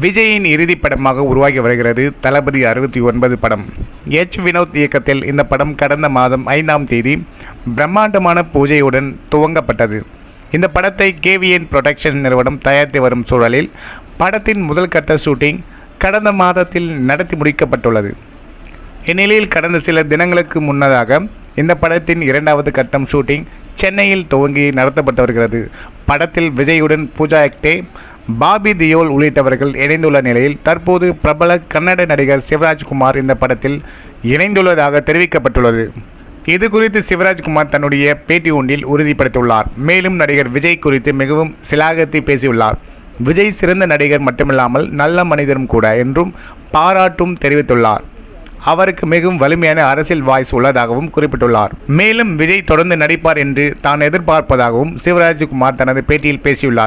விஜயின் இறுதி படமாக உருவாகி வருகிறது தளபதி 69 படம். வினோத் இயக்கத்தில் இந்த படம் கடந்த மாதம் 5ஆம் தேதி பிரம்மாண்டமான பூஜையுடன் துவங்கப்பட்டது. இந்த படத்தை KVN புரொடக்ஷன் நிறுவனம் தயாரித்து வரும் சூழலில் படத்தின் முதல் கட்ட ஷூட்டிங் கடந்த மாதத்தில் நடத்தி முடிக்கப்பட்டுள்ளது. இந்நிலையில் கடந்த சில தினங்களுக்கு முன்னதாக இந்த படத்தின் இரண்டாவது கட்டம் ஷூட்டிங் சென்னையில் துவங்கி நடத்தப்பட்டு வருகிறது. படத்தில் விஜயுடன் பூஜா ஹெக்டே, பாபி தியோல் உள்ளிட்டவர்கள் இணைந்துள்ள நிலையில் தற்போது பிரபல கன்னட நடிகர் சிவராஜ்குமார் இந்த படத்தில் இணைந்துள்ளதாக தெரிவிக்கப்பட்டுள்ளது. இது குறித்து சிவராஜ்குமார் தன்னுடைய பேட்டி ஒன்றில் உறுதிப்படுத்தியுள்ளார். மேலும் நடிகர் விஜய் குறித்து மிகவும் சிலாகத்தி பேசியுள்ளார். விஜய் சிறந்த நடிகர் மட்டுமில்லாமல் நல்ல மனிதரும் கூட என்றும் பாராட்டும் தெரிவித்துள்ளார். அவருக்கு மிகவும் வலிமையான அரசியல் வாய்ஸ் உள்ளதாகவும் குறிப்பிட்டுள்ளார். மேலும் விஜய் தொடர்ந்து நடிப்பார் என்று தான் எதிர்பார்ப்பதாகவும் சிவராஜ்குமார் தனது பேட்டியில் பேசியுள்ளார்.